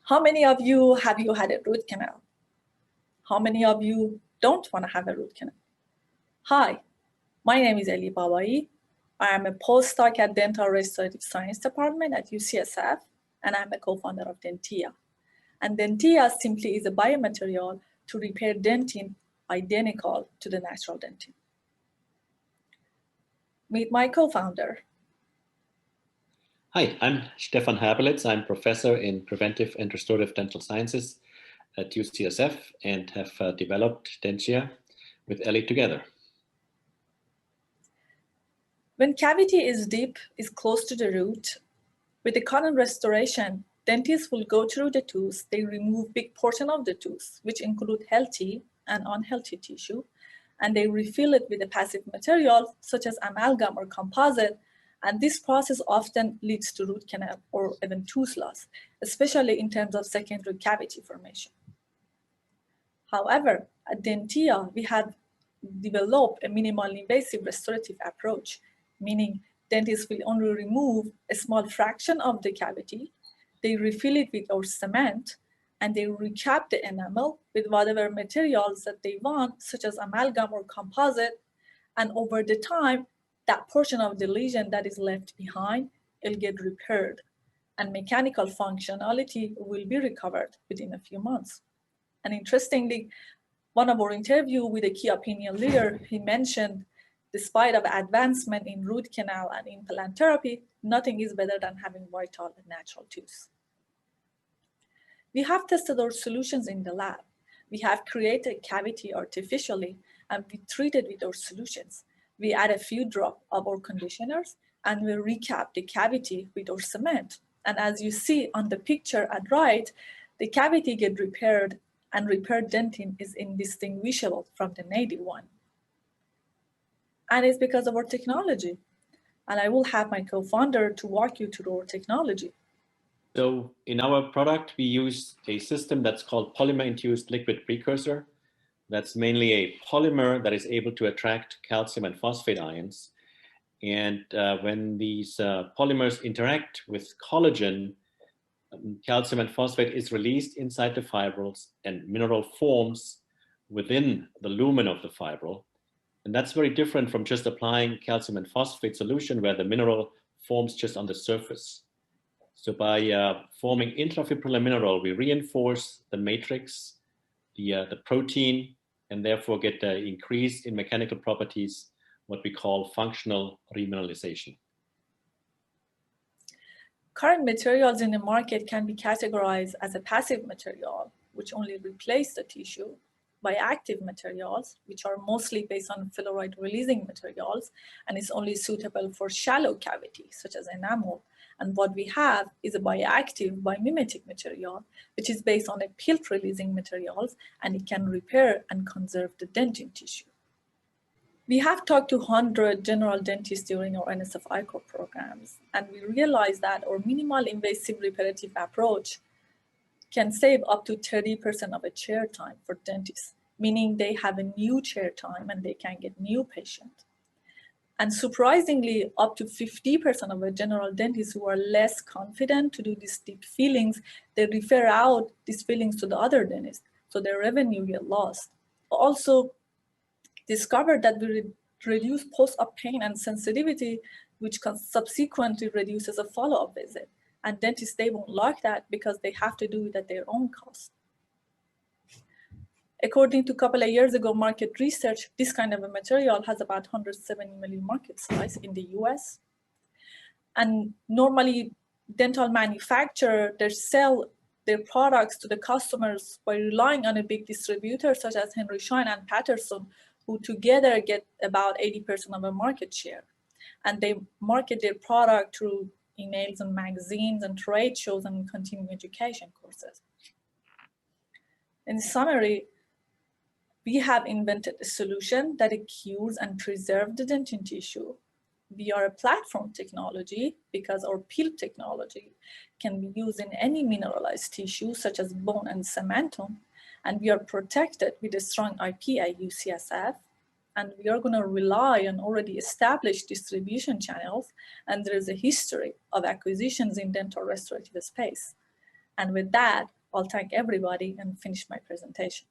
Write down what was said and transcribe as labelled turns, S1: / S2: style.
S1: How many of you have had a root canal? How many of you don't want to have a root canal? Hi, my name is Eli Babai. I am a postdoc at Dental Restorative Science Department at UCSF, and I'm a co-founder of Dentia. And Dentia simply is a biomaterial to repair dentin identical to the natural dentin. Meet my co-founder.
S2: Hi, I'm Stefan Habelitz. I'm professor in preventive and restorative dental sciences at UCSF and have developed Dentia with Ellie together.
S1: When cavity is deep, is close to the root, with the current restoration, dentists will go through the tooth. They remove big portion of the tooth, which include healthy and unhealthy tissue, and they refill it with a passive material such as amalgam or composite. And this process often leads to root canal or even tooth loss, especially in terms of secondary cavity formation. However, at Dentia, we have developed a minimally invasive restorative approach, meaning dentists will only remove a small fraction of the cavity, they refill it with our cement, and they recap the enamel with whatever materials that they want, such as amalgam or composite, and over the time, that portion of the lesion that is left behind will get repaired, and mechanical functionality will be recovered within a few months. And interestingly, one of our interview with a key opinion leader, he mentioned, despite of advancement in root canal and implant therapy, nothing is better than having vital and natural tooth. We have tested our solutions in the lab. We have created cavity artificially, and we treated with our solutions. We add a few drops of our conditioners, and we recap the cavity with our cement. And as you see on the picture at right, the cavity get repaired, and repaired dentin is indistinguishable from the native one. And it's because of our technology. And I will have my co-founder to walk you through our technology.
S2: So in our product, we use a system that's called Polymer-induced liquid precursor. That's mainly a polymer that is able to attract calcium and phosphate ions. And when these polymers interact with collagen, calcium and phosphate is released inside the fibrils and mineral forms within the lumen of the fibril. And that's very different from just applying calcium and phosphate solution where the mineral forms just on the surface. So by forming intrafibrillar mineral, we reinforce the matrix, the protein, and therefore get the increase in mechanical properties, what we call functional remineralization.
S1: Current materials in the market can be categorized as a passive material, which only replace the tissue, by active materials, which are mostly based on fluoride-releasing materials, and is only suitable for shallow cavity, such as enamel. And what we have is a bioactive, biomimetic material, which is based on a pilt-releasing materials, and it can repair and conserve the dentin tissue. We have talked to 100 general dentists during our NSF-ICOR programs, and we realized that our minimal invasive reparative approach can save up to 30% of a chair time for dentists, meaning they have a new chair time and they can get new patients. And surprisingly, up to 50% of our general dentists who are less confident to do these deep fillings, they refer out these fillings to the other dentists, so their revenue get lost. Also discovered that we reduce post-op pain and sensitivity, which subsequently reduces a follow-up visit. And dentists, they won't like that because they have to do it at their own cost. According to a couple of years ago market research, this kind of a material has about 170 million market size in the US. And normally dental manufacturers, they sell their products to the customers by relying on a big distributor such as Henry Schein and Patterson, who together get about 80% of a market share. And they market their product through emails and magazines and trade shows and continuing education courses. In summary, we have invented a solution that cures and preserves the dentin tissue. We are a platform technology because our peel technology can be used in any mineralized tissue such as bone and cementum, and we are protected with a strong IP at UCSF, and we are going to rely on already established distribution channels, and there is a history of acquisitions in dental restorative space. And with that, I'll thank everybody and finish my presentation.